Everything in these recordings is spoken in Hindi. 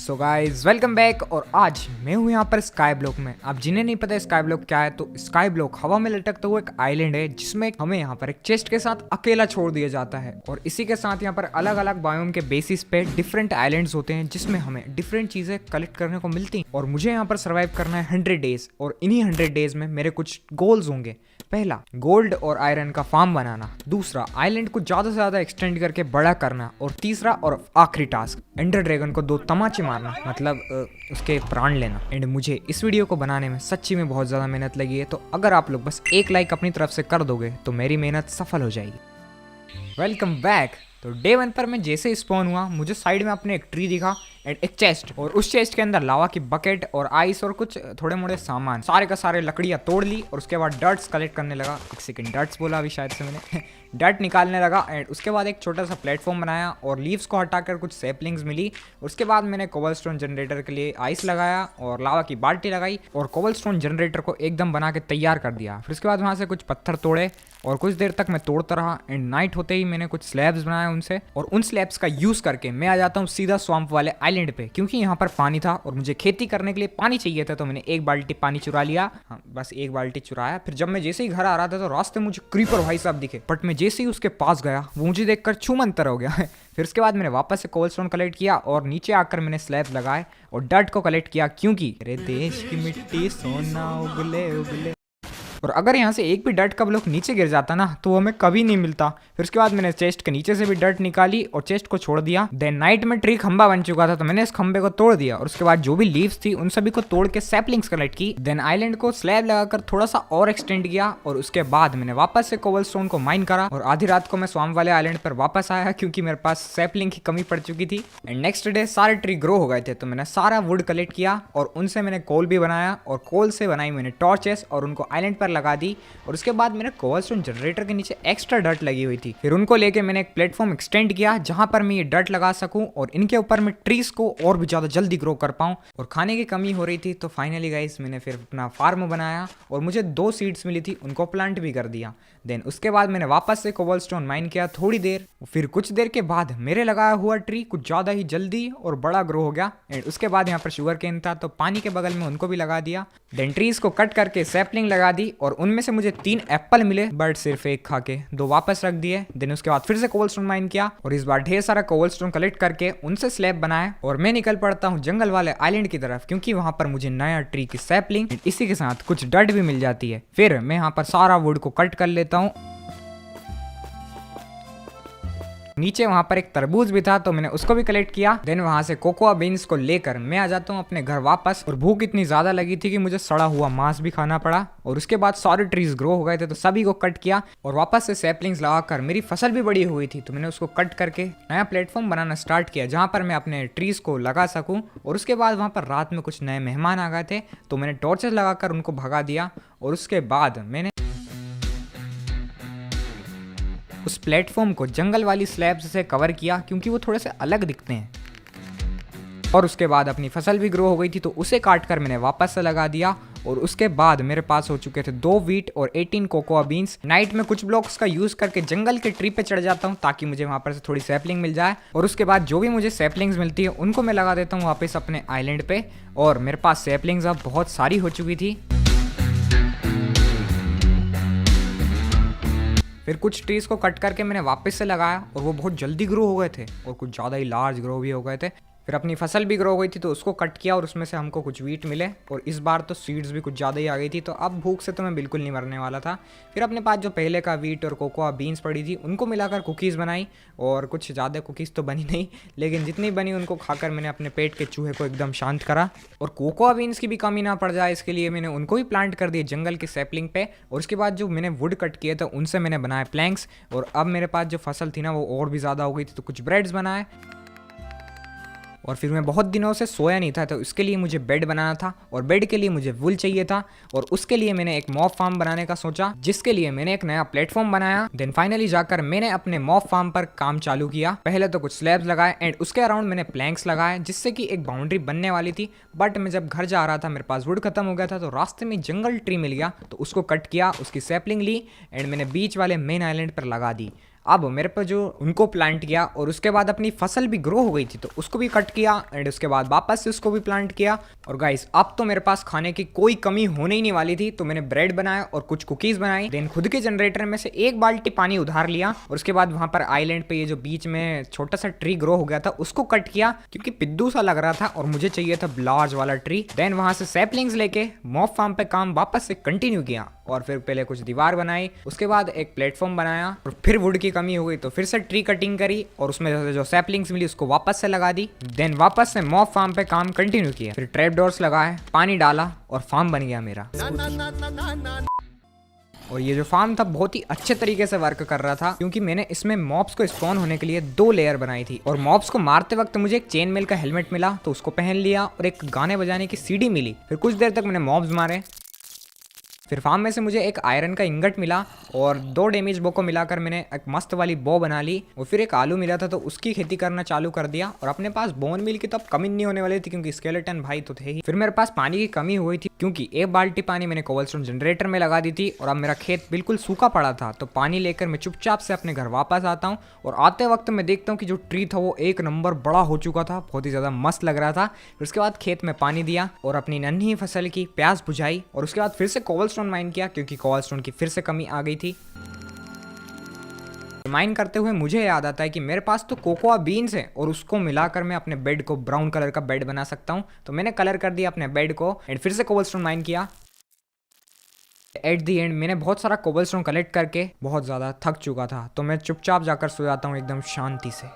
So guys welcome back. और आज मैं हूँ यहाँ पर स्काई ब्लॉक में। आप जिन्हें नहीं पता स्काई ब्लॉक क्या है, तो स्काई ब्लॉक हवा में लटकता हुआ एक आइलैंड है जिसमें हमें यहाँ पर एक चेस्ट के साथ अकेला छोड़ दिया जाता है। और इसी के साथ यहाँ पर अलग अलग बायोम के बेसिस पे डिफरेंट आइलैंड्स होते हैं जिसमें हमें डिफरेंट चीजें कलेक्ट करने को मिलती हैं। और मुझे यहाँ पर सर्वाइव करना है 100 डेज। और इन्हीं 100 डेज में मेरे कुछ गोल्स होंगे। पहला, गोल्ड और आयरन का फार्म बनाना। दूसरा, आइलैंड को ज्यादा से ज्यादा एक्सटेंड करके बड़ा करना। और तीसरा और आखिरी टास्क, एंडर ड्रैगन को 2 तमाचे मारना, मतलब उसके प्राण लेना। एंड मुझे इस वीडियो को बनाने में सच्ची में बहुत ज़्यादा मेहनत लगी है, तो अगर आप लोग बस एक लाइक अपनी तरफ से कर दोगे तो मेरी मेहनत सफल हो जाएगी। Welcome back. तो डे 1 पर मैं जैसे स्पॉन हुआ, मुझे साइड में अपने एक ट्री दिखा एंड एक चेस्ट, और उस चेस्ट के अंदर लावा की बकेट और आइस और कुछ थोड़े मोड़े सामान, सारे का सारे लकड़ियाँ तोड़ ली। और उसके बाद डर्ट्स कलेक्ट करने लगा। एक सेकंड, डर्ट्स बोला अभी शायद से मैंने डर्ट निकालने लगा। एंड उसके बाद एक छोटा सा प्लेटफॉर्म बनाया और लीव्स को हटाकर कुछ सैपलिंग्स मिली। उसके बाद मैंने कोबलस्टोन जनरेटर के लिए आइस लगाया और लावा की बाल्टी लगाई और कोबलस्टोन जनरेटर को एकदम बना के तैयार कर दिया। फिर उसके बाद वहाँ से कुछ पत्थर तोड़े और कुछ देर तक मैं तोड़ता रहा। एंड नाइट होते ही मैंने कुछ स्लैब्स बनाए उनसे, और उन स्लैब्स का यूज़ करके मैं आ जाता हूँ सीधा स्वैम्प वाले आइलैंड पे, क्योंकि यहाँ पर पानी था और मुझे खेती करने के लिए पानी चाहिए था। तो मैंने एक बाल्टी पानी चुरा लिया। हाँ, बस एक बाल्टी चुराया। फिर जब मैं जैसे ही घर आ रहा था तो रास्ते में मुझे क्रीपर भाई साहब दिखे, बट मैं जैसे ही उसके पास गया वो मुझे देखकर छूमंतर हो गया। फिर उसके बाद मैंने वापस से कोबलस्टोन कलेक्ट किया और नीचे आकर मैंने स्लैब लगाए और डर्ट को कलेक्ट किया, क्योंकि अरे देश की मिट्टी सोना उगले उगले। और अगर यहाँ से एक भी डर्ट का ब्लॉक नीचे गिर जाता ना तो वो हमें कभी नहीं मिलता। फिर उसके बाद मैंने चेस्ट के नीचे से भी डर्ट निकाली और चेस्ट को छोड़ दिया। देन नाइट में ट्री खंबा बन चुका था तो मैंने इस खंबे को तोड़ दिया और उसके बाद जो भी लीव्स थी उन सभी को तोड़ के सैपलिंग्स कलेक्ट की। देन आइलैंड को स्लैब लगाकर थोड़ा सा और एक्सटेंड किया और उसके बाद मैंने वापस से कोबलस्टोन को माइन करा। और आधी रात को मैं स्वैम्प वाले आइलैंड पर वापस आया क्योंकि मेरे पास सैपलिंग की कमी पड़ चुकी थी। एंड नेक्स्ट डे सारे ट्री ग्रो हो गए थे तो मैंने सारा वुड कलेक्ट किया और उनसे मैंने कोल भी बनाया और कोल से बनाई मैंने टॉर्चेस और उनको आइलैंड पर लगा दी। और उसके बाद मेरे कोबलस्टोन जनरेटर के नीचे एक्स्ट्रा डर्ट लगी हुई थी, फिर उनको लेके मैंने एक प्लेटफॉर्म एक्सटेंड किया जहां पर मैं ये डर्ट लगा सकूं और इनके ऊपर मैं ट्रीज को और भी ज्यादा जल्दी ग्रो कर पाऊं। और खाने की कमी हो रही थी तो फाइनली गाइस मैंने फिर अपना फार्म बनाया और मुझे 2 सीड्स मिली थी, उनको प्लांट भी कर दिया। देन उसके बाद मैंने वापस से कोबलस्टोन माइन किया थोड़ी देर। फिर कुछ देर के बाद मेरे लगाया हुआ ट्री कुछ ज्यादा ही जल्दी और बड़ा ग्रो हो गया। एंड उसके बाद यहाँ पर शुगर केन था तो पानी के बगल में उनको भी लगा दिया। देन ट्रीज को कट करके सैपलिंग लगा दी और उनमें से मुझे 3 एप्पल मिले, बट सिर्फ एक खा के 2 वापस रख दिए। देन उसके बाद फिर से कोबलस्टोन माइन किया और इस बार ढेर सारा कोबलस्टोन कलेक्ट करके उनसे स्लैब बनाए और मैं निकल पड़ता हूँ जंगल वाले आइलैंड की तरफ, क्योंकि वहां पर मुझे नया ट्री की सैपलिंग इसी के साथ कुछ डर्ट भी मिल जाती है। फिर मैं यहाँ पर सारा वुड को कट कर लेता हूँ। नीचे वहां पर एक तरबूज भी था तो मैंने उसको भी कलेक्ट किया। देन वहां से कोकोआ बीन्स को लेकर मैं आ जाता हूँ अपने घर वापस। और भूख इतनी ज्यादा लगी थी कि मुझे सड़ा हुआ मांस भी खाना पड़ा। और उसके बाद सारे ट्रीज ग्रो हो गए थे तो सभी को कट किया और वापस से सैपलिंग्स लगाकर मेरी फसल भी बड़ी हुई थी तो मैंने उसको कट करके नया प्लेटफॉर्म बनाना स्टार्ट किया जहां पर मैं अपने ट्रीज को लगा सकूं। और उसके बाद वहां पर रात में कुछ नए मेहमान आ गए थे तो मैंने टॉर्चेस लगाकर उनको भगा दिया। और उसके बाद मैंने उस प्लेटफॉर्म को जंगल वाली स्लैब्स से कवर किया क्योंकि वो थोड़े से अलग दिखते हैं। और उसके बाद अपनी फसल भी ग्रो हो गई थी तो उसे काट कर मैंने वापस से लगा दिया। और उसके बाद मेरे पास हो चुके थे 2 व्हीट और 18 कोकोआ बीन्स। नाइट में कुछ ब्लॉक्स का यूज करके जंगल के ट्री पे चढ़ जाता हूँ ताकि मुझे वहां पर से थोड़ी सैपलिंग मिल जाए। और उसके बाद जो भी मुझे सैपलिंग्स मिलती है उनको मैं लगा देता हूँ वापस अपने आइलैंड पे। और मेरे पास सैपलिंग्स अब बहुत सारी हो चुकी थी। फिर कुछ ट्रीज को कट करके मैंने वापस से लगाया और वो बहुत जल्दी ग्रो हो गए थे और कुछ ज़्यादा ही लार्ज ग्रो भी हो गए थे। फिर अपनी फसल भी ग्रो हो गई थी तो उसको कट किया और उसमें से हमको कुछ व्हीट मिले और इस बार तो सीड्स भी कुछ ज़्यादा ही आ गई थी तो अब भूख से तो मैं बिल्कुल नहीं मरने वाला था। फिर अपने पास जो पहले का व्हीट और कोकोआ बीन्स पड़ी थी उनको मिलाकर कुकीज़ बनाई और कुछ ज़्यादा कुकीज़ तो बनी नहीं, लेकिन जितनी बनी उनको खाकर मैंने अपने पेट के चूहे को एकदम शांत करा। और कोकोआ बीन्स की भी कमी ना पड़ जाए इसके लिए मैंने उनको भी प्लांट कर दिए जंगल की सैपलिंग पे। और उसके बाद जो मैंने वुड कट किए थे उनसे मैंने बनाए प्लैंक्स। और अब मेरे पास जो फसल थी ना वो और भी ज़्यादा हो गई थी तो कुछ ब्रेड्स बनाए। और फिर मैं बहुत दिनों से सोया नहीं था तो इसके लिए मुझे बेड बनाना था और बेड के लिए मुझे वुल चाहिए था। और उसके लिए मैंने एक मॉब फार्म बनाने का सोचा जिसके लिए मैंने एक नया प्लेटफॉर्म बनाया। देन फाइनली जाकर मैंने अपने मॉब फार्म पर काम चालू किया। पहले तो कुछ स्लैब्स लगाए एंड उसके अराउंड मैंने प्लैंक्स लगाए जिससे कि एक बाउंड्री बनने वाली थी। बट मैं जब घर जा रहा था मेरे पास वुड खत्म हो गया था तो रास्ते में जंगल ट्री मिल गया तो उसको कट किया, उसकी सैपलिंग ली एंड मैंने बीच वाले मेन आइलैंड पर लगा दी। अब मेरे पे जो उनको प्लांट किया और उसके बाद अपनी फसल भी ग्रो हो गई थी तो उसको भी कट किया एंड उसके बाद वापस से उसको भी प्लांट किया। और गाइस अब तो मेरे पास खाने की कोई कमी होने ही नहीं वाली थी, तो मैंने ब्रेड बनाया और कुछ कुकीज बनाई। देन खुद के जनरेटर में से एक बाल्टी पानी उधार लिया और उसके बाद वहां पर आइलैंड पे ये जो बीच में छोटा सा ट्री ग्रो हो गया था उसको कट किया क्योंकि पिद्दू सा लग रहा था और मुझे चाहिए था लार्ज वाला ट्री। देन वहां से सैपलिंग्स लेके मॉब फार्म पे काम वापस से कंटिन्यू किया और फिर पहले कुछ दीवार बनाई, उसके बाद एक प्लेटफॉर्म बनाया और फिर वुड की कमी हो गई तो फिर से ट्री कटिंग करी और उसमें जो सैपलिंग्स मिली उसको वापस से लगा दी। देन वापस से मॉब फार्म पे काम कंटिन्यू किया, फिर ट्रैप डोर्स लगाए, पानी डाला और फार्म बन गया मेरा। और ये जो फार्म था बहुत ही अच्छे तरीके से वर्क कर रहा था क्योंकि मैंने इसमें मॉब्स को स्पॉन होने के लिए 2 लेयर बनाई थी और मॉब्स को मारते वक्त मुझे एक चेन मेल का हेलमेट मिला तो उसको पहन लिया और एक गाने बजाने की सीडी मिली। फिर कुछ देर तक मैंने मॉब्स मारे, फिर फार्म में से मुझे एक आयरन का इंगट मिला और 2 डैमेज बो को मिलाकर मैंने एक मस्त वाली बो बना ली और फिर एक आलू मिला था तो उसकी खेती करना चालू कर दिया। और अपने पास बोन मिल की तो अब कमी नहीं होने वाली थी क्योंकि स्केलेटन भाई तो थे ही। फिर मेरे पास पानी की कमी हुई थी क्योंकि 1 बाल्टी पानी मैंने कोबलस्टोन जनरेटर में लगा दी थी और अब मेरा खेत बिल्कुल सूखा पड़ा था तो पानी लेकर मैं चुपचाप से अपने घर वापस आता हूँ और आते वक्त मैं देखता हूँ कि जो ट्री था वो 1 नंबर बड़ा हो चुका था, बहुत ही ज्यादा मस्त लग रहा था। फिर उसके बाद खेत में पानी दिया और अपनी नन्ही फसल की प्यास बुझाई और उसके बाद फिर से कोबलस्टोन माइन किया क्योंकि कोबलस्टोन की फिर से कमी आ गई थी। माइन करते हुए मुझे याद आता है कि मेरे पास तो कोकोआ बीन्स है और उसको मिलाकर मैं अपने बेड को ब्राउन कलर का बेड बना सकता हूँ। तो मैंने कलर कर दिया अपने बेड को एंड फिर से कोबलस्टोन माइन किया। एट दी एंड मैंने बहुत सारा कोबलस्टोन कलेक्ट करके बहुत ज़्यादा थक चुका था तो मैं चुपचाप जाकर सो जाता हूँ एकदम शांति से।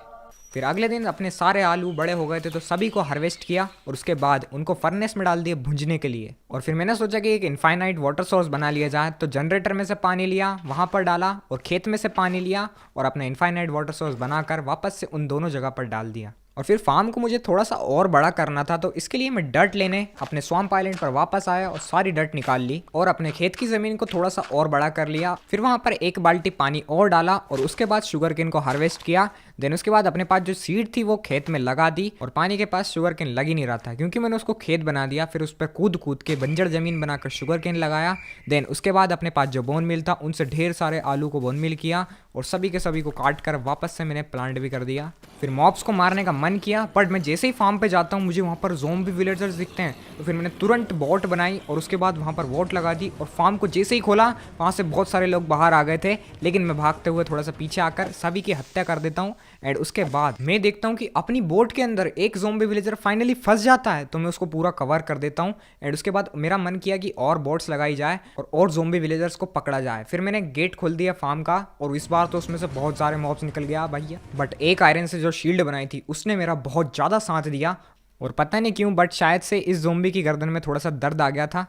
फिर अगले दिन अपने सारे आलू बड़े हो गए थे तो सभी को हार्वेस्ट किया और उसके बाद उनको फर्नेस में डाल दिया भुंजने के लिए। और फिर मैंने सोचा कि एक इनफाइनाइट वाटर सोर्स बना लिया जाए तो जनरेटर में से पानी लिया, वहाँ पर डाला और खेत में से पानी लिया और अपना इनफाइनाइट वाटर सोर्स बनाकर वापस से उन दोनों जगह पर डाल दिया। और फिर फार्म को मुझे थोड़ा सा और बड़ा करना था तो इसके लिए मैं डर्ट लेने अपने स्वैम्प आइलैंड पर वापस आया और सारी डर्ट निकाल ली और अपने खेत की ज़मीन को थोड़ा सा और बड़ा कर लिया। फिर वहाँ पर 1 बाल्टी पानी और डाला और उसके बाद शुगर केन को हार्वेस्ट किया। देन उसके बाद अपने पास जो सीड थी वो खेत में लगा दी और पानी के पास शुगर केन लग ही नहीं रहा था क्योंकि मैंने उसको खेत बना दिया। फिर उस पर कूद कूद के बंजर ज़मीन बनाकर शुगर केन लगाया। देन उसके बाद अपने पास जो बोन मिल था उनसे ढेर सारे आलू को बोन मिल किया और सभी के सभी को काट कर वापस से मैंने प्लांट भी कर दिया। फिर मॉब्स को मारने का मन किया बट मैं जैसे ही फार्म पे जाता हूँ मुझे वहाँ पर ज़ॉम्बी विलेजर्स दिखते हैं तो फिर मैंने तुरंत बोट बनाई और उसके बाद वहाँ पर वोट लगा दी और फार्म को जैसे ही खोला वहाँ से बहुत सारे लोग बाहर आ गए थे लेकिन मैं भागते हुए थोड़ा सा पीछे आकर सभी की हत्या कर देता हूँ। एंड उसके बाद मैं देखता हूँ कि अपनी बोट के अंदर एक ज़ॉम्बी विलेजर फाइनली फंस जाता है तो मैं उसको पूरा कवर कर देता हूँ। एंड उसके बाद मेरा मन किया कि और बोट्स लगाई जाए और ज़ॉम्बी विलेजर्स को पकड़ा जाए। फिर मैंने गेट खोल दिया फार्म का और इस बार तो उसमें से बहुत सारे मॉब्स निकल गया भैया। बट एक आयरन से जो शील्ड बनाई थी उसने मेरा बहुत ज़्यादा साथ दिया और पता नहीं क्यों बट शायद से इस ज़ॉम्बी की गर्दन में थोड़ा सा दर्द आ गया था।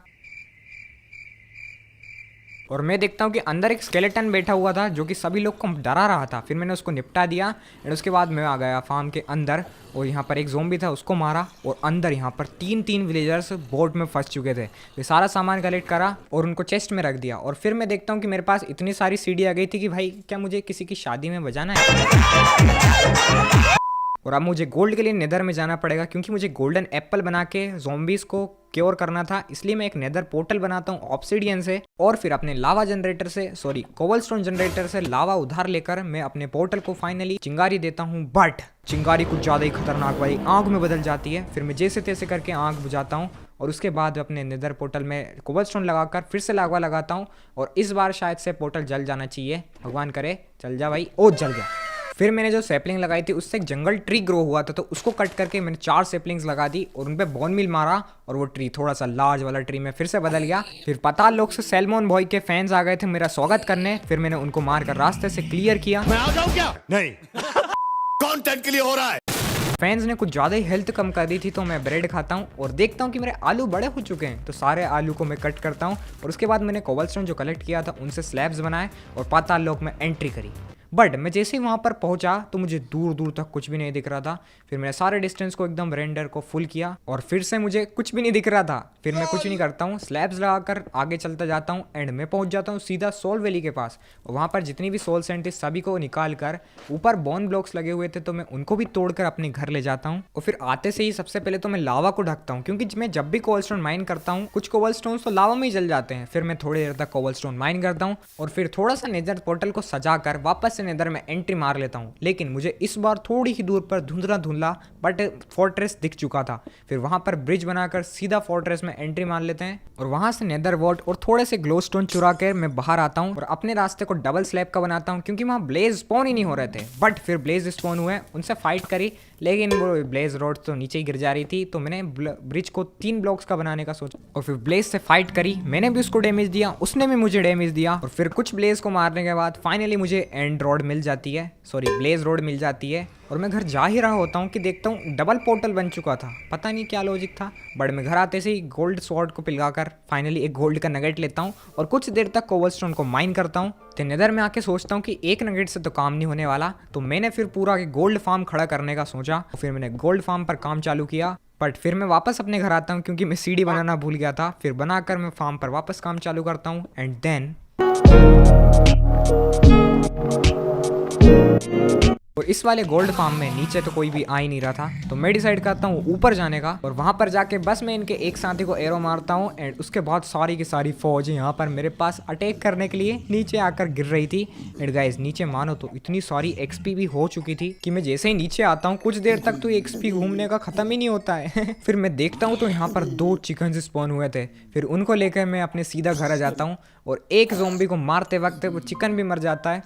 और मैं देखता हूँ कि अंदर एक स्केलेटन बैठा हुआ था जो कि सभी लोग को डरा रहा था। फिर मैंने उसको निपटा दिया एंड उसके बाद मैं आ गया फार्म के अंदर और यहाँ पर एक ज़ॉम्बी था उसको मारा और अंदर यहाँ पर 3 विलेजर्स बोट में फंस चुके थे। फिर सारा सामान कलेक्ट करा और उनको चेस्ट में रख दिया। और फिर मैं देखता हूँ कि मेरे पास इतनी सारी सीढ़ी आ गई थी कि भाई क्या मुझे किसी की शादी में बजाना है। और अब मुझे गोल्ड के लिए नेदर में जाना पड़ेगा क्योंकि मुझे गोल्डन एप्पल बना के ज़ॉम्बीज़ को क्योर करना था। इसलिए मैं एक नेदर पोर्टल बनाता हूँ ऑब्सिडियन से और फिर अपने लावा जनरेटर से कोबलस्टोन जनरेटर से लावा उधार लेकर मैं अपने पोर्टल को फाइनली चिंगारी देता हूँ। बट चिंगारी कुछ ज़्यादा ही खतरनाक भाई आग में बदल जाती है। फिर मैं जैसे तैसे करके आग बुझाता हूँ और उसके बाद अपने नेदर पोर्टल में कोबलस्टोन लगाकर फिर से लावा लगाता हूँ और इस बार शायद से पोर्टल जल जाना चाहिए, भगवान करे चल जा भाई। ओ जल गया। फिर मैंने जो सैपलिंग लगाई थी उससे एक जंगल ट्री ग्रो हुआ था तो उसको कट करके मैंने 4 सैपलिंग्स लगा दी और उन पे बोन मिल मारा और वो ट्री थोड़ा सा लार्ज वाला ट्री में फिर से बदल गया। फिर पाताल लोक से सैल्मोन बॉय के फैंस आ गए थे मेरा स्वागत करने। फिर मैंने उनको मारकर रास्ते से क्लियर किया। मैं आ जाऊं क्या? नहीं कंटेंट के लिए हो रहा है। फैंस ने कुछ ज़्यादा ही हेल्थ कम कर दी थी तो मैं ब्रेड खाता हूँ और देखता हूँ कि मेरे आलू बड़े हो चुके हैं तो सारे आलू को मैं कट करता हूँ और उसके बाद मैंने कोबलस्टोन जो कलेक्ट किया था उनसे स्लैब्स बनाए और पाताल लोक में एंट्री करी। बट मैं जैसे ही वहाँ पर पहुँचा तो मुझे दूर दूर तक कुछ भी नहीं दिख रहा था। फिर मैंने सारे डिस्टेंस को एकदम रेंडर को फुल किया और फिर से मुझे कुछ भी नहीं दिख रहा था। फिर मैं कुछ नहीं करता हूँ, स्लैब्स लगाकर आगे चलता जाता हूँ एंड मैं पहुँच जाता हूँ सीधा सोल वैली के पास। और वहाँ पर जितनी भी सोल सेंट थी सभी को निकाल कर ऊपर बोन ब्लॉक्स लगे हुए थे तो मैं उनको भी तोड़कर अपने घर ले जाता हूँ। और फिर आते से ही सबसे पहले तो मैं लावा को ढकता हूँ क्योंकि मैं जब भी कोबलस्टोन माइन करता हूँ कुछ कोबलस्टोन तो लावा में ही जल जाते हैं। फिर मैं थोड़ी देर तक कोबलस्टोन माइन करता हूँ और फिर थोड़ा सा नेदर पोर्टल को सजा कर वापस से नेदर में एंट्री मार लेता हूँ। लेकिन मुझे इस बार थोड़ी ही दूर पर धुंधला धुंधला बट फोर्ट्रेस दिख चुका था। फिर वहां पर ब्रिज बनाकर सीधा फोर्ट्रेस में एंट्री मार लेते हैं और वहां से नेदर वॉल्ट और थोड़े से ग्लो स्टोन चुरा कर मैं बाहर आता हूँ और अपने रास्ते को डबल स्लैब का बनाता हूँ, क्योंकि वहाँ ब्लेज स्पॉन ही नहीं हो रहे थे। बट फिर ब्लेज स्पॉन हुए, उनसे फाइट करी, लेकिन वो ब्लेज रोड तो नीचे ही गिर जा रही थी। तो मैंने ब्रिज को 3 ब्लॉक्स का बनाने का सोचा और फिर ब्लेज से फाइट करी। मैंने भी उसको डैमेज दिया, उसने भी मुझे डैमेज दिया और फिर कुछ ब्लेज को मारने के बाद फाइनली मुझे एंड रोड मिल जाती है, सॉरी ब्लेज रोड मिल जाती है। और मैं घर जा ही रहा होता हूँ कि देखता हूँ डबल पोर्टल बन चुका था। पता नहीं क्या लॉजिक था, बट मैं घर आते से ही गोल्ड स्वॉर्ड को पिलगाकर फाइनली एक गोल्ड का नगेट लेता हूँ और कुछ देर तक कोबलस्टोन को माइन करता हूँ। तो नेदर में आके सोचता हूँ कि एक नगेट से तो काम नहीं होने वाला, तो मैंने फिर पूरा गोल्ड फार्म खड़ा करने का सोचा। और फिर मैंने गोल्ड फार्म पर काम चालू किया। बट फिर मैं वापस अपने घर आता हूँ क्योंकि मैं सीढ़ी बनाना भूल गया था। फिर बनाकर मैं फार्म पर वापस काम चालू करता हूँ एंड देन और इस वाले गोल्ड फार्म में नीचे तो कोई भी आ ही नहीं रहा था, तो मैं डिसाइड करता हूँ ऊपर जाने का और वहां पर जाके बस मैं इनके एक साथी को एरो मारता हूँ एंड उसके बाद सारी की सारी फौज यहाँ पर मेरे पास अटैक करने के लिए नीचे आकर गिर रही थी। एंड गाइस नीचे मानो तो इतनी सारी एक्सपी भी हो चुकी थी कि मैं जैसे ही नीचे आता हूँ कुछ देर तक तो एक्सपी घूमने का खत्म ही नहीं होता है। फिर मैं देखता हूँ तो यहाँ पर 2 चिकन स्पॉन हुए थे। फिर उनको लेकर मैं अपने सीधा घर आ जाता हूँ और एक ज़ोंबी को मारते वक्त वो चिकन भी मर जाता है,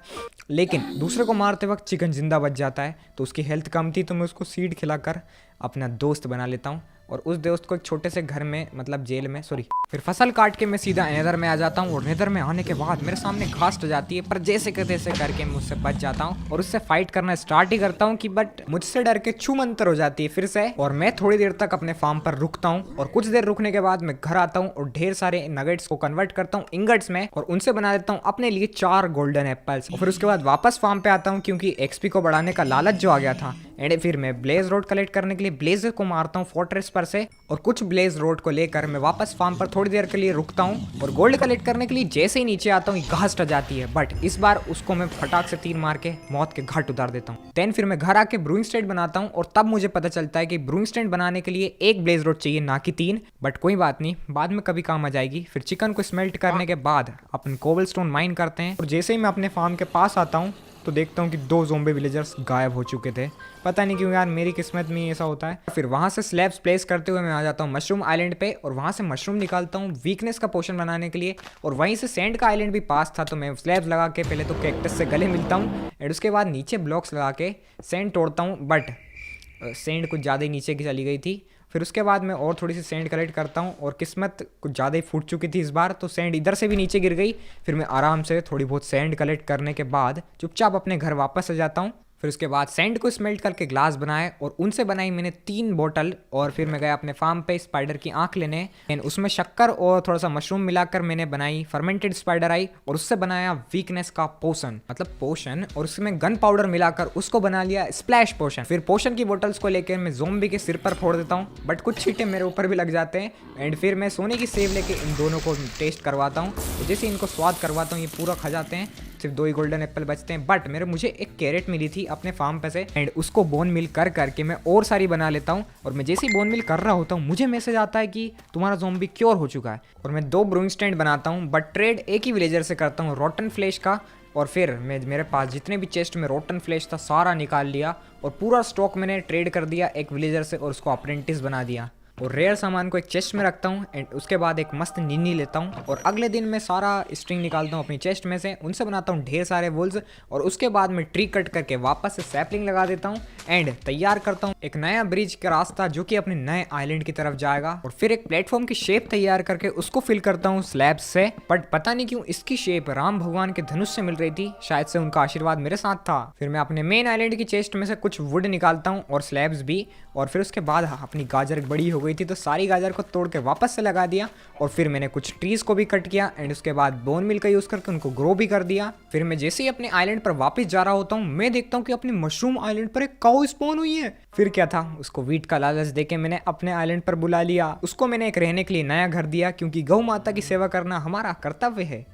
लेकिन दूसरे को मारते वक्त चिकन जिंदा बच जाता है। तो उसकी हेल्थ कम थी तो मैं उसको सीड खिलाकर अपना दोस्त बना लेता हूँ और उस दोस्त को एक छोटे से घर में, मतलब जेल में, सॉरी, फिर फसल काट के मैं सीधा नेदर में आ जाता हूँ। और नेदर में आने के बाद मेरे सामने घास्ट जाती है, पर जैसे के तैसे करके मैं उससे बच जाता हूँ और उससे फाइट करना स्टार्ट ही करता हूँ कि बट मुझसे डर के छू मंतर हो जाती है फिर से। और मैं थोड़ी देर तक अपने फार्म पर रुकता हूँ और कुछ देर रुकने के बाद मैं घर आता हूँ और ढेर सारे नगेट्स को कन्वर्ट करता हूँ इंगट्स में और उनसे बना देता हूँ अपने लिए 4 गोल्डन एप्पल्स। और फिर उसके बाद वापस फार्म पे आता हूँ क्योंकि एक्सपी को बढ़ाने का लालच जो आ गया था। एंड फिर मैं ब्लेज रोड कलेक्ट करने के लिए ब्लेजर को मारता हूँ फोर्ट्रेस पर से और कुछ ब्लेज रोड को लेकर मैं वापस फार्म पर थोड़ी देर के लिए रुकता हूँ और गोल्ड कलेक्ट करने के लिए जैसे ही नीचे आता हूँ घास्ट आ जाती है। बट इस बार उसको मैं फटाक से तीर मार के मौत के घाट उतार देता हूँ। देन फिर मैं घर आके ब्रूइंग स्टैंड बनाता हूँ और तब मुझे पता चलता है कि ब्रूइंग स्टैंड बनाने के लिए 1 ब्लेज रोड चाहिए, ना कि 3। बट कोई बात नहीं, बाद में कभी काम आ जाएगी। फिर चिकन को स्मेल्ट करने के बाद अपन कोबलस्टोन माइन करते हैं और जैसे ही मैं अपने फार्म के पास आता हूँ तो देखता हूँ कि 2 ज़ोंबी विलेजर्स गायब हो चुके थे। पता नहीं क्यों यार, मेरी किस्मत में ऐसा होता है। फिर वहाँ से स्लैब्स प्लेस करते हुए मैं आ जाता हूँ मशरूम आइलैंड पे और वहाँ से मशरूम निकालता हूँ वीकनेस का पोशन बनाने के लिए। और वहीं से सैंड का आइलैंड भी पास था, तो मैं स्लैब्स लगा के पहले तो कैक्टस से गले मिलता हूँ एंड उसके बाद नीचे ब्लॉक्स लगा के सैंड तोड़ता हूँ। बट सैंड कुछ ज़्यादा ही नीचे की चली गई थी। फिर उसके बाद मैं और थोड़ी सी सैंड कलेक्ट करता हूँ और किस्मत कुछ ज़्यादा ही फूट चुकी थी इस बार, तो सैंड इधर से भी नीचे गिर गई। फिर मैं आराम से थोड़ी बहुत सैंड कलेक्ट करने के बाद चुपचाप अपने घर वापस आ जाता हूँ। फिर उसके बाद सैंड को स्मेल्ट करके ग्लास बनाए और उनसे बनाई मैंने 3 बोतल। और फिर मैं गया अपने फार्म पे स्पाइडर की आंख लेने एंड उसमें शक्कर और थोड़ा सा मशरूम मिलाकर मैंने बनाई फर्मेंटेड स्पाइडर आई और उससे बनाया वीकनेस का पोशन, मतलब पोशन, और उसमें गन पाउडर मिलाकर उसको बना लिया स्प्लैश पोशन। फिर पोशन की बोतल्स को लेकर मैं ज़ोंबी के सिर पर फोड़ देता हूँ, बट कुछ छींटे मेरे ऊपर भी लग जाते हैं। एंड फिर मैं सोने की सेव लेके इन दोनों को टेस्ट करवाता हूँ। तो जैसे इनको स्वाद करवाता हूँ ये पूरा खा जाते हैं। सिर्फ 2 ही गोल्डन एप्पल बचते हैं। बट मुझे एक कैरेट मिली थी अपने फार्म पे से एंड उसको बोन मिल करके मैं और सारी बना लेता हूँ। और मैं जैसे ही बोन मिल कर रहा होता हूँ मुझे मैसेज आता है कि तुम्हारा ज़ोंबी क्योर हो चुका है। और मैं 2 ब्रूइंग स्टैंड बनाता हूँ, बट ट्रेड एक ही विलेजर से करता हूँ, रोटन फ्लैश का। और फिर मेरे पास जितने भी चेस्ट में रोटन फ्लैश था सारा निकाल लिया और पूरा स्टॉक मैंने ट्रेड कर दिया एक विलेजर से और उसको अप्रेंटिस बना दिया। और रेयर सामान को एक चेस्ट में रखता हूँ एंड उसके बाद एक मस्त निन्नी लेता हूँ। और अगले दिन मैं सारा स्ट्रिंग निकालता हूँ अपनी चेस्ट में से, उनसे बनाता हूँ ढेर सारे वुल्स। और उसके बाद मैं ट्री कट करके वापस से सैपलिंग लगा देता हूँ एंड तैयार करता हूँ एक नया ब्रिज का रास्ता जो कि अपने नए आइलैंड की तरफ जाएगा। और फिर एक प्लेटफॉर्म की शेप तैयार करके उसको फिल करता हूँ स्लैब्स से। बट पता नहीं क्यों इसकी शेप राम भगवान के धनुष से मिल रही थी, शायद से उनका आशीर्वाद मेरे साथ था। फिर मैं अपने मेन आइलैंड की चेस्ट में से कुछ वुड निकालता हूँ और स्लैब्स भी। और फिर उसके बाद अपनी गाजर बड़ी हो गई थी तो सारी गाजर को तोड़ के वापस से लगा दिया। और फिर मैंने कुछ ट्रीज को भी कट किया एंड उसके बाद बोन मिल का यूज करके उनको ग्रो भी कर दिया। फिर मैं जैसे ही अपने आइलैंड पर वापस जा रहा होता हूँ मैं देखता हूँ कि अपनी मशरूम आइलैंड पर एक काऊ स्पॉन हुई है। फिर क्या था, उसको वीट का लालच देके मैंने अपने आइलैंड पर बुला लिया। उसको मैंने एक रहने के लिए नया घर दिया क्योंकि गौ माता की सेवा करना हमारा कर्तव्य है।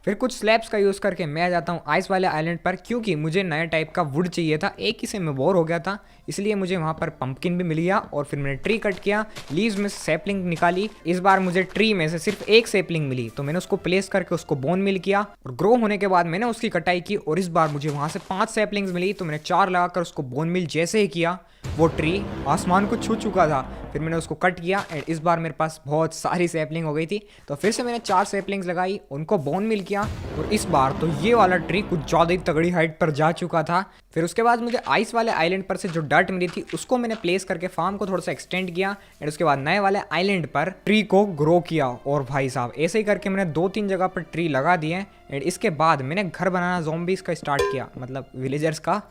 फिर कुछ स्लैब्स का यूज़ करके मैं आ जाता हूँ आइस वाले आइलैंड पर, क्योंकि मुझे नया टाइप का वुड चाहिए था, एक ही से मैं बोर हो गया था, इसलिए मुझे वहाँ पर पंपकिन भी मिल गया। और फिर मैंने ट्री कट किया, लीव्स में से सैपलिंग निकाली। इस बार मुझे ट्री में से सिर्फ एक सैपलिंग मिली, तो मैंने उसको प्लेस करके उसको बोन मिल किया और ग्रो होने के बाद मैंने उसकी कटाई की और इस बार मुझे वहाँ से 5 सैपलिंग्स मिली, तो मैंने 4 लगाकर उसको बोन मिल जैसे ही किया वो ट्री आसमान को छू चुका था। फिर मैंने उसको कट किया एंड इस बार मेरे पास बहुत सारी सैपलिंग हो गई थी, तो फिर से मैंने 4 सैपलिंग्स लगाई, उनको बोन मिल किया और इस बार तो ये वाला ट्री कुछ ज़्यादा ही तगड़ी हाइट पर जा चुका था। फिर उसके बाद मुझे आइस वाले आइलैंड पर से जो डर्ट मिली थी उसको मैंने प्लेस करके फार्म को थोड़ा सा एक्सटेंड किया एंड उसके बाद नए वाले आइलैंड पर ट्री को ग्रो किया। और भाई साहब ऐसे ही करके मैंने 2-3 जगह पर ट्री लगा दिए एंड इसके बाद मैंने घर बनाना ज़ॉम्बीज़ का स्टार्ट किया, मतलब विलेजर्स का।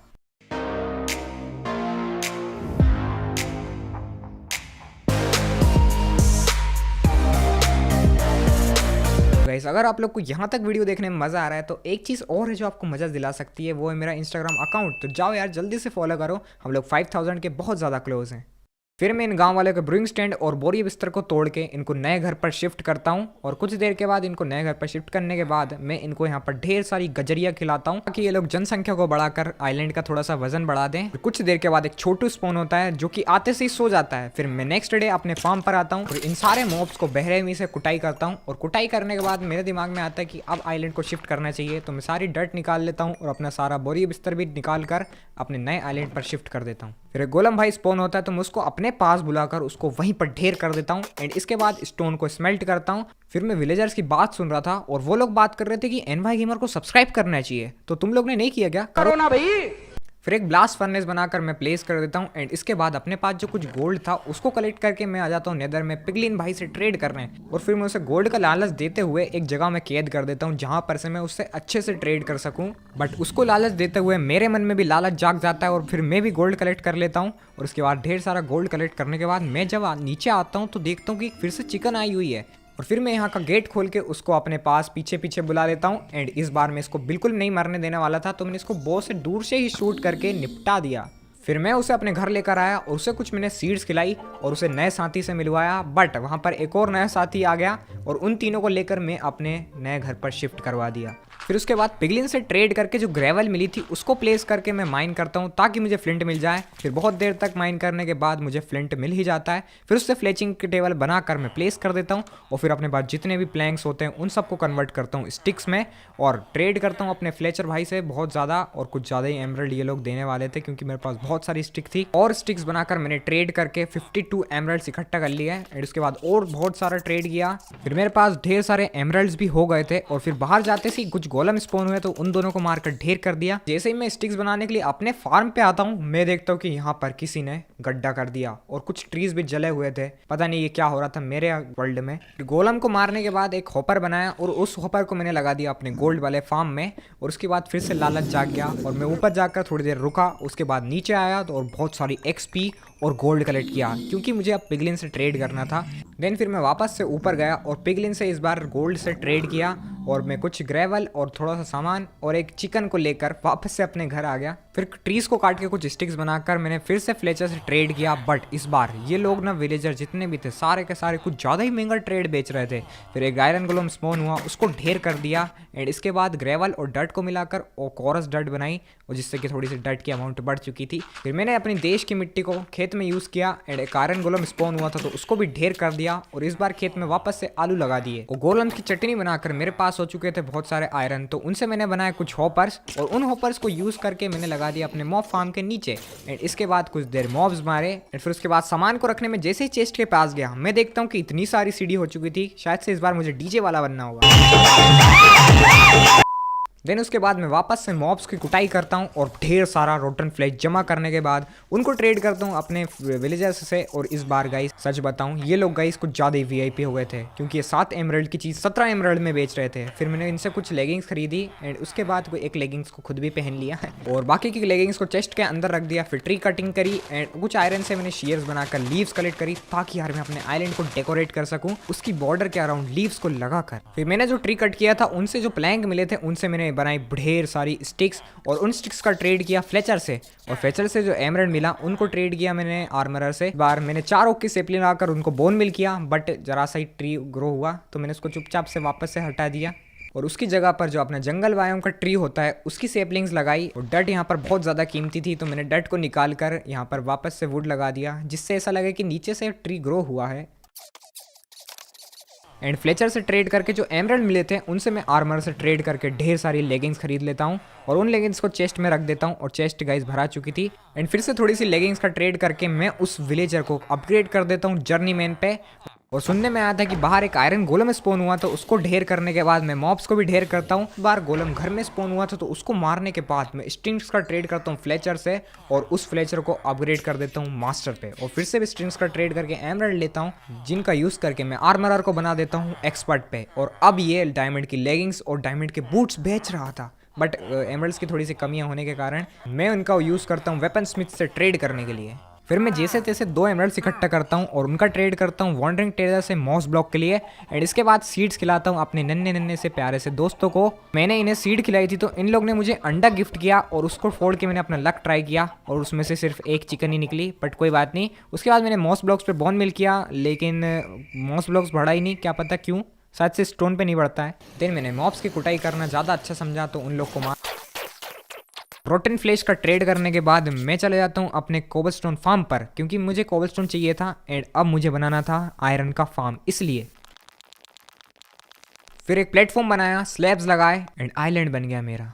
गाइस अगर आप लोग को यहाँ तक वीडियो देखने में मज़ा आ रहा है तो एक चीज़ और है जो आपको मज़ा दिला सकती है, वो है मेरा इंस्टाग्राम अकाउंट। तो जाओ यार जल्दी से फॉलो करो, हम लोग 5000 के बहुत ज़्यादा क्लोज हैं। फिर मैं इन गांव वाले के ब्रूइंग स्टैंड और बोरी बिस्तर को तोड़ के इनको नए घर पर शिफ्ट करता हूं और कुछ देर के बाद इनको नए घर पर शिफ्ट करने के बाद मैं इनको यहाँ पर ढेर सारी गजरिया खिलाता हूं ताकि ये लोग जनसंख्या को बढ़ाकर आइलैंड का थोड़ा सा वजन बढ़ा दें। कुछ देर के बाद एक छोटू स्पॉन होता है जो कि आते से ही सो जाता है। फिर मैं नेक्स्ट डे अपने फार्म पर आता हूँ और इन सारे मॉब्स को बहरेमी से कुटाई करता हूँ और कुटाई करने के बाद मेरे दिमाग में आता है कि अब आइलैंड को शिफ्ट करना चाहिए, तो मैं सारी डर्ट निकाल लेता हूँ और अपना सारा बोरी बिस्तर भी निकाल कर अपने नए आइलैंड पर शिफ्ट कर देता हूँ। फिर एक गोलम भाई स्पॉन होता है तो मैं उसको अपने पास बुलाकर उसको वहीं पर ढेर कर देता हूँ एंड इसके बाद स्टोन को स्मेल्ट करता हूँ। फिर मैं विलेजर्स की बात सुन रहा था और वो लोग बात कर रहे थे कि एनवाई गेमर को सब्सक्राइब करना चाहिए, तो तुम लोग ने नहीं किया क्या? करो ना भाई। फिर एक ब्लास्ट फर्नेस बनाकर मैं प्लेस कर देता हूँ एंड इसके बाद अपने पास जो कुछ गोल्ड था उसको कलेक्ट करके मैं आ जाता हूँ नेदर में पिगलिन भाई से ट्रेड करने और फिर मैं उसे गोल्ड का लालच देते हुए एक जगह में कैद कर देता हूँ जहाँ पर से मैं उससे अच्छे से ट्रेड कर सकूँ। बट उसको लालच देते हुए मेरे मन में भी लालच जाग जाता है और फिर मैं भी गोल्ड कलेक्ट कर लेता हूँ और उसके बाद ढेर सारा गोल्ड कलेक्ट करने के बाद मैं जब नीचे आता हूँ तो देखता हूँ कि फिर से चिकन आई हुई है और फिर मैं यहाँ का गेट खोल के उसको अपने पास पीछे पीछे बुला लेता हूँ एंड इस बार मैं इसको बिल्कुल नहीं मरने देने वाला था, तो मैंने इसको बो से दूर से ही शूट करके निपटा दिया। फिर मैं उसे अपने घर लेकर आया और उसे कुछ मैंने सीड्स खिलाई और उसे नए साथी से मिलवाया, बट वहाँ पर एक और नया साथी आ गया और उन तीनों को लेकर मैं अपने नए घर पर शिफ्ट करवा दिया। फिर उसके बाद पिगलिन से ट्रेड करके जो ग्रेवल मिली थी उसको प्लेस करके मैं माइन करता हूँ ताकि मुझे फ्लिंट मिल जाए। फिर बहुत देर तक माइन करने के बाद मुझे फ्लिंट मिल ही जाता है। फिर उससे फ्लेचिंग के टेबल बनाकर मैं प्लेस कर देता हूँ और फिर अपने पास जितने भी प्लैंक्स होते हैं उन सबको कन्वर्ट करता हूँ स्टिक्स में और ट्रेड करता हूँ अपने फ्लेचर भाई से बहुत ज़्यादा, और कुछ ज़्यादा ही एमरल्ड ये लोग देने वाले थे क्योंकि मेरे पास बहुत सारी स्टिक थी और स्टिक्स बनाकर मैंने ट्रेड करके 52 एमरल्ड्स इकट्ठा कर लिया एंड उसके बाद और बहुत सारा ट्रेड किया। फिर मेरे पास ढेर सारे एमरल्ड्स भी हो गए थे और फिर बाहर जाते से कुछ गोलम स्पॉन हुए तो उन दोनों को मारकर ढेर कर दिया। जैसे ही मैं स्टिक्स बनाने के लिए अपने फार्म पे आता हूँ मैं देखता हूँ कि यहाँ पर किसी ने गड्ढा कर दिया और कुछ ट्रीज भी जले हुए थे, पता नहीं ये क्या हो रहा था मेरे वर्ल्ड में। गोलम को मारने के बाद एक हॉपर बनाया और उस हॉपर को मैंने लगा दिया अपने गोल्ड वाले फार्म में और उसके बाद फिर से लालच जाग गया और मैं ऊपर जाकर थोड़ी देर रुका, उसके बाद नीचे आया तो और बहुत सारी एक्सपी और गोल्ड कलेक्ट किया क्योंकि मुझे अब पिगलिन से ट्रेड करना था। देन फिर मैं वापस से ऊपर गया और पिगलिन से इस बार गोल्ड से ट्रेड किया और मैं कुछ ग्रेवल और थोड़ा सा सामान और एक चिकन को लेकर वापस से अपने घर आ गया। फिर ट्रीज को काट के कुछ स्टिक्स बनाकर मैंने फिर से फ्लेचर से ट्रेड किया, बट इस बार ये लोग ना विलेजर जितने भी थे सारे के सारे कुछ ज़्यादा ही महंगा ट्रेड बेच रहे थे। फिर एक आयरन गोलम स्पॉन हुआ, उसको ढेर कर दिया एंड इसके बाद ग्रेवल और डर्ट को मिलाकर और कोरस डर्ट बनाई और जिससे कि थोड़ी सी डर्ट की अमाउंट बढ़ चुकी थी। फिर मैंने अपनी देश की मिट्टी को खेत में यूज़ किया एंड एक आयरन गोलम स्पॉन हुआ था तो उसको भी ढेर कर दिया और इस बार खेत में वापस से आलू लगा दिए और गोलम की चटनी बनाकर मेरे पास हो चुके थे बहुत सारे आयरन, तो उनसे मैंने बनाए कुछ हॉपर्स और उन हॉपर्स को यूज़ करके मैंने लगा दिया अपने मॉब फार्म के नीचे एंड इसके बाद कुछ देर मॉब्स मारे एंड फिर उसके बाद सामान को रखने में जैसे ही चेस्ट के पास गया मैं देखता हूँ कि इतनी सारी सीढ़ी हो चुकी थी, शायद से इस बार मुझे डीजे वाला बनना होगा। देन उसके बाद मैं वापस से मॉब्स की कुटाई करता हूँ और ढेर सारा रोटन फ्लेश जमा करने के बाद उनको ट्रेड करता हूँ अपने विलेजर्स से। और इस बार गाइस सच बताऊँ ये लोग गाइस कुछ ज़्यादा ही वीआईपी हो गए थे क्योंकि ये 7 एमरल्ड की चीज़ 17 एमरल्ड में बेच रहे थे। फिर मैंने इनसे कुछ लेगिंग्स खरीदी एंड उसके बाद कोई एक लेगिंग्स को खुद भी पहन लिया और बाकी की लेगिंग्स को चेस्ट के अंदर रख दिया। फिर ट्री कटिंग करी एंड कुछ आयरन से मैंने शेयर्स बनाकर लीव्स कलेक्ट करी ताकि यार मैं अपने आइलैंड को डेकोरेट कर सकूँ उसकी बॉर्डर के अराउंड लीव्स को लगा कर। फिर मैंने जो ट्री कट किया था उनसे जो प्लैंक मिले थे उनसे मैंने बनाई ढेर सारी स्टिक्स और उन स्टिक्स का ट्रेड किया फ्लेचर से और फ्लेचर से जो एमरल्ड मिला उनको ट्रेड किया मैंने आर्मरर से। बार मैंने 4 ओक की सेपलिंग लगाकर उनको बोन मिल किया, बट जरा सा ही ट्री ग्रो हुआ तो मैंने उसको चुपचाप से वापस से हटा दिया और उसकी जगह पर जो अपना जंगल बायोम का ट्री होता है उसकी सेपलिंग्स लगाई। और डट यहाँ पर बहुत ज़्यादा कीमती थी तो मैंने डट को निकाल कर यहाँ पर वापस से वुड लगा दिया, जिससे ऐसा लगे कि नीचे से ट्री ग्रो हुआ है। एंड फ्लेचर से ट्रेड करके जो एमरल्ड मिले थे उनसे मैं आर्मर से ट्रेड करके ढेर सारी लेगिंग्स खरीद लेता हूँ और उन लेगिंग्स को चेस्ट में रख देता हूँ। और चेस्ट गाइस भरा चुकी थी। एंड फिर से थोड़ी सी लेगिंग्स का ट्रेड करके मैं उस विलेजर को अपग्रेड कर देता हूँ जर्नी मैन पे। और सुनने में आया था कि बाहर एक आयरन गोलम स्पॉन हुआ, तो उसको ढेर करने के बाद मैं मॉब्स को भी ढेर करता हूँ। बार गोलम घर में स्पॉन हुआ था तो उसको मारने के बाद मैं स्ट्रिंग्स का ट्रेड करता हूँ फ्लेचर से और उस फ्लेचर को अपग्रेड कर देता हूँ मास्टर पे। और फिर से भी स्ट्रिंग्स का ट्रेड करके एमरल्ड लेता हूँ, जिनका यूज़ करके मैं आर्मरर को बना देता हूँ एक्सपर्ट पे। और अब ये डायमंड की लेगिंग्स और डायमंड के बूट्स बेच रहा था, बट एमरल्ड्स की थोड़ी सी कमियां होने के कारण मैं उनका यूज़ करता हूँ वेपन स्मिथ से ट्रेड करने के लिए। फिर मैं जैसे तैसे 2 एमरल्ड्स इकट्ठा करता हूँ और उनका ट्रेड करता हूँ वॉन्डरिंग ट्रेडर से मॉस ब्लॉक के लिए। एंड इसके बाद सीड्स खिलाता हूँ अपने नन्हे नन्हे से प्यारे से दोस्तों को। मैंने इन्हें सीड खिलाई थी तो इन लोग ने मुझे अंडा गिफ्ट किया और उसको फोड़ के मैंने अपना लक ट्राई किया और उसमें से सिर्फ एक चिकन ही निकली, बट कोई बात नहीं। उसके बाद मैंने मॉस ब्लॉक्स पे बोन मिल किया, लेकिन मॉस ब्लॉक्स बढ़ा ही नहीं, क्या पता क्यों, शायद से स्टोन पे नहीं बढ़ता है। देन मैंने मॉब्स की कुटाई करना ज़्यादा अच्छा समझा तो उन लोग को मार। रोटन फ्लेश का ट्रेड करने के बाद मैं चले जाता हूँ अपने कोबलस्टोन फार्म पर, क्योंकि मुझे कोबलस्टोन चाहिए था एंड अब मुझे बनाना था आयरन का फार्म, इसलिए फिर एक प्लेटफॉर्म बनाया, स्लैब्स लगाए एंड आइलैंड बन गया मेरा।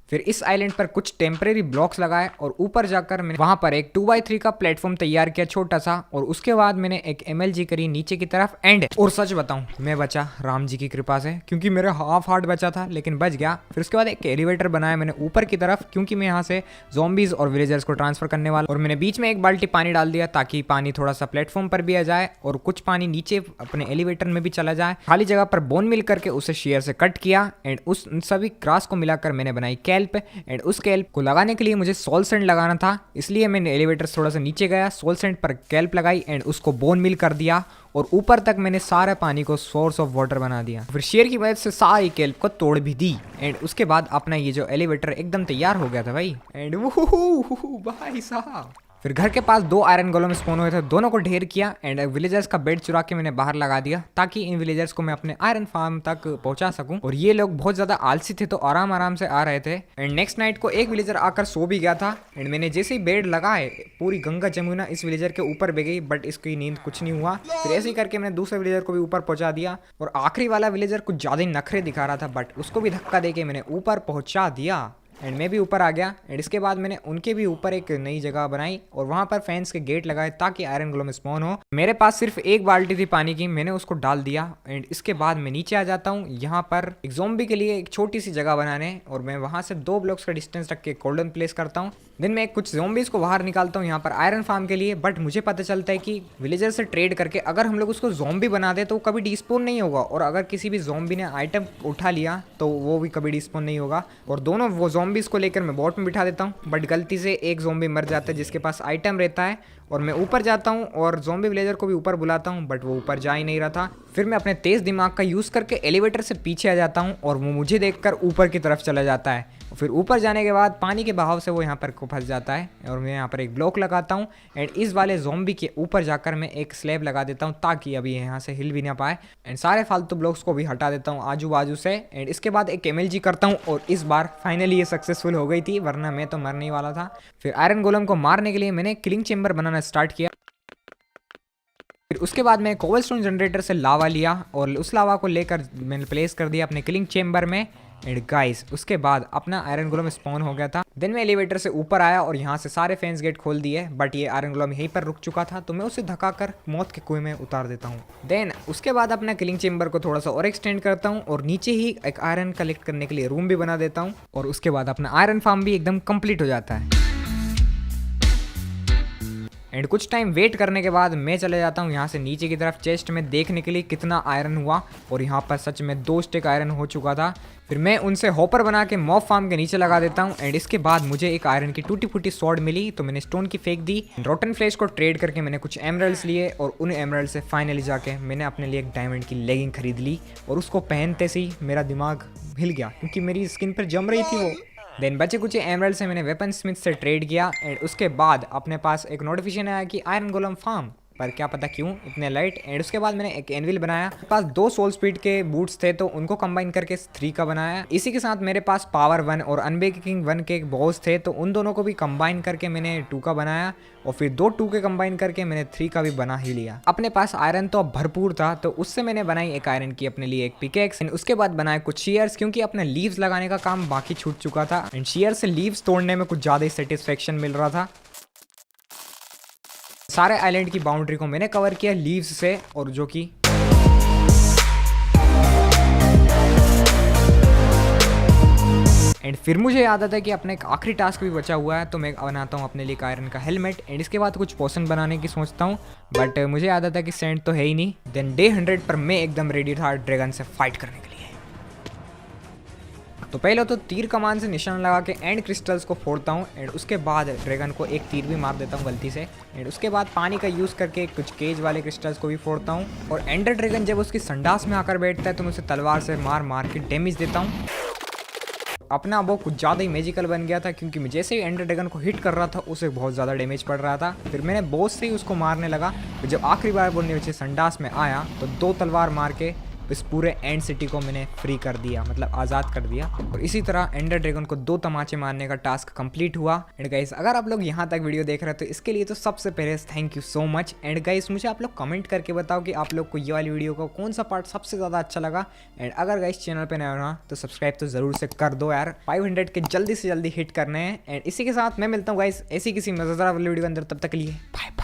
फिर इस आइलैंड पर कुछ टेम्परेरी ब्लॉक्स लगाए और ऊपर जाकर मैंने वहां पर एक 2x3 का प्लेटफॉर्म तैयार किया छोटा सा। और उसके बाद मैंने एक MLG करी नीचे की तरफ एंड और सच बताऊं मैं बचा राम जी की कृपा से, क्योंकि मेरा हाफ हार्ट बचा था लेकिन बच गया। फिर उसके बाद एक एलिवेटर बनाया मैंने ऊपर की तरफ, क्योंकि मैं यहाँ से ज़ॉम्बीज और विलेजर्स को ट्रांसफर करने वाला। और मैंने बीच में एक बाल्टी पानी डाल दिया ताकि पानी थोड़ा सा प्लेटफॉर्म पर भी आ जाए और कुछ पानी नीचे अपने एलिवेटर में भी चला जाए। खाली जगह पर बोन मिल करके उसे शेयर से कट किया एंड उस सभी ग्रास को मिलाकर मैंने बनाई कैल्प। एंड उस कैल्प को लगाने के लिए मुझे सोल सैंड लगाना था, इसलिए मैंने एलिवेटर थोड़ा सा नीचे गया, सोल सैंड पर कैल्प लगाई एंड उसको बोन मिल कर दिया और ऊपर तक मैंने सारे पानी को सोर्स ऑफ वाटर बना दिया। फिर शेयर की मदद से सारी कैल्प को तोड़ भी दी एंड उसके बाद अपना ये जो एलिवेटर एकदम तैयार हो गया था भाई। एंड वो भाई साहब, फिर घर के पास 2 आयरन गोलम स्पॉन हुए थे, दोनों को ढेर किया एंड विलेजर्स का बेड चुरा के मैंने बाहर लगा दिया ताकि इन विलेजर्स को मैं अपने आयरन फार्म तक पहुंचा सकूं। और ये लोग बहुत ज्यादा आलसी थे तो आराम आराम से आ रहे थे। एंड नेक्स्ट नाइट को एक विलेजर आकर सो भी गया था एंड मैंने जैसे ही बेड लगाए पूरी गंगा जमुना इस विलेजर के ऊपर बह गई, बट इसकी नींद कुछ नहीं हुआ। फिर ऐसे ही करके मैंने दूसरे विलेजर को भी ऊपर पहुंचा दिया और आखिरी वाला विलेजर कुछ ज्यादा ही नखरे दिखा रहा था, बट उसको भी धक्का देके मैंने ऊपर पहुंचा दिया एंड मैं भी ऊपर आ गया। एंड इसके बाद मैंने उनके भी ऊपर एक नई जगह बनाई और वहां पर फैंस के गेट लगाए ताकि आयरन गोलम स्पॉन हो। मेरे पास सिर्फ एक बाल्टी थी पानी की, मैंने उसको डाल दिया एंड इसके बाद मैं नीचे आ जाता हूँ यहाँ पर एक ज़ॉम्बी के लिए एक छोटी सी जगह बनाने और मैं वहां से 2 ब्लॉक्स का डिस्टेंस रख के गोल्डन प्लेस करता हूँ। देन मैं कुछ ज़ॉम्बीज को बाहर निकालता हूँ यहाँ पर आयरन फार्म के लिए, बट मुझे पता चलता है कि विलेजर से ट्रेड करके अगर हम लोग उसको ज़ॉम्बी बना दे तो वो कभी डिस्पोन नहीं होगा और अगर किसी भी ज़ॉम्बी ने आइटम उठा लिया तो वो भी कभी डिस्पोन नहीं होगा। और दोनों वो ज़ॉम्बीज को लेकर मैं बोट में बिठा देता हूँ, बट गलती से एक ज़ॉम्बी मर जाता है जिसके पास आइटम रहता है और मैं ऊपर जाता हूँ और ज़ॉम्बी विलेजर को भी ऊपर बुलाता हूँ, बट वो ऊपर जा ही नहीं रहा था। फिर मैं अपने तेज़ दिमाग का यूज़ करके एलिवेटर से पीछे आ जाता हूँ और वो मुझे देखकर ऊपर की तरफ चला जाता है। फिर ऊपर जाने के बाद पानी के बहाव से वो यहाँ पर फंस जाता है और मैं यहाँ पर एक ब्लॉक लगाता हूँ एंड इस वाले ज़ॉम्बी के ऊपर जाकर मैं एक स्लैब लगा देता हूँ ताकि अभी यहाँ से हिल भी ना पाए एंड सारे फालतू ब्लॉक्स को भी हटा देता हूँ आजू बाजू से। एंड इसके बाद एक MLG करता हूँ और इस बार फाइनली ये सक्सेसफुल हो गई थी, वरना मैं तो मरने वाला था। फिर आयरन गोलम को मारने के लिए मैंने किलिंग चेम्बर बनाना स्टार्ट किया। फिर उसके बाद मैं कोबलस्टोन जनरेटर से लावा लिया और उस लावा को लेकर मैंने प्लेस कर दिया अपने किलिंग चेम्बर में। एंड गाइस उसके बाद अपना आयरन गोलम स्पॉन हो गया था। देन मैं एलिवेटर से ऊपर आया और यहाँ से सारे फैंस गेट खोल दिए, बट ये आयरन गोलम यहीं पर रुक चुका था तो मैं उसे धक्काकर मौत के कुएं में उतार देता हूँ। देन उसके बाद अपना किलिंग चेम्बर को थोड़ा सा और एक्सटेंड करता हूँ और नीचे ही एक आयरन कलेक्ट करने के लिए रूम भी बना देता हूँ और उसके बाद अपना आयरन फार्म भी एकदम कंप्लीट हो जाता है। एंड कुछ टाइम वेट करने के बाद मैं चले जाता हूँ यहाँ से नीचे की तरफ चेस्ट में देखने के लिए कितना आयरन हुआ और यहाँ पर सच में 2 स्टिक आयरन हो चुका था। फिर मैं उनसे हॉपर बना के मॉब फार्म के नीचे लगा देता हूँ एंड इसके बाद मुझे एक आयरन की टूटी फूटी स्वॉर्ड मिली तो मैंने स्टोन की फेंक दी। रोटन फ्लेश को ट्रेड करके मैंने कुछ एमरल्ड्स लिए और उन एमरल्ड से फाइनली जाके मैंने अपने लिए एक डायमंड की लेगिंग खरीद ली और उसको पहनते से ही मेरा दिमाग हिल गया क्योंकि मेरी स्किन पर जम रही थी वो। देन बचे कुछ एमरल्ड से मैंने वेपन स्मिथ से ट्रेड किया एंड उसके बाद अपने पास एक नोटिफिकेशन आया कि आयरन गोलम फार्म पर क्या पता क्यों इतने लाइट। एंड उसके बाद मैंने एक एनविल बनाया। मेरे पास 2 सोल स्पीड के बूट्स थे तो उनको कंबाइन करके 3 का बनाया। इसी के साथ मेरे पास पावर 1 और अनब्रेकिंग 1 के बॉस थे तो उन दोनों को भी कंबाइन करके मैंने 2 का बनाया। और फिर 2 के कंबाइन करके मैंने 3 का भी बना ही लिया। अपने पास आयरन तो अब भरपूर था तो उससे मैंने बनाई एक आयरन की अपने लिए एक पिकेक्स। उसके बाद बनाए कुछ शेयर्स क्योंकि अपने लीव्स लगाने का काम बाकी छूट चुका था। एंड शेयर से लीव्स तोड़ने में कुछ ज़्यादा ही सेटिस्फेक्शन मिल रहा था। सारे आइलैंड की बाउंड्री को मैंने कवर किया लीव्स से, और जो कि एंड फिर मुझे याद आता है कि अपना एक आखिरी टास्क भी बचा हुआ है तो मैं बनाता हूँ अपने लिए आयरन का हेलमेट। एंड इसके बाद कुछ पोशन बनाने की सोचता हूँ, बट मुझे याद आता है कि सेंड तो है ही नहीं। देन डे 100 पर मैं एकदम रेडी था ड्रैगन से फाइट करने के लिए। तो पहले तो तीर कमान से निशान लगा के एंड क्रिस्टल्स को फोड़ता हूँ। एंड उसके बाद ड्रैगन को एक तीर भी मार देता हूँ गलती से। एंड उसके बाद पानी का यूज़ करके कुछ केज वाले क्रिस्टल्स को भी फोड़ता हूँ। और एंडर ड्रैगन जब उसकी संडास में आकर बैठता है तो मैं उसे तलवार से मार मार के डैमेज देता हूँ। अपना वो कुछ ज़्यादा ही मैजिकल बन गया था क्योंकि मैं जैसे ही एंडर ड्रैगन को हिट कर रहा था उसे बहुत ज़्यादा डैमेज पड़ रहा था। फिर मैंने बॉस से ही उसको मारने लगा। तो जब आखिरी बार वो नीचे संडास में आया तो 2 तलवार मार के इस पूरे एंड सिटी को मैंने फ्री कर दिया, मतलब आज़ाद कर दिया। और इसी तरह एंडर ड्रैगन को 2 तमाचे मारने का टास्क कंप्लीट हुआ। एंड गाइस अगर आप लोग यहाँ तक वीडियो देख रहे हो तो इसके लिए तो सबसे पहले thank you so much. And guys मुझे आप लोग कमेंट करके बताओ कि आप लोग को ये वाली वीडियो का कौन सा पार्ट सबसे ज़्यादा अच्छा लगा। एंड अगर गाइस चैनल पर नया हो ना तो सब्सक्राइब तो ज़रूर से कर दो यार, 500 के जल्दी से जल्दी हिट करने हैं। एंड इसी के साथ मैं मिलता हूँ गाइस ऐसी किसी मज़ेदार वाली वीडियो के अंदर, तब तक के लिए बाय।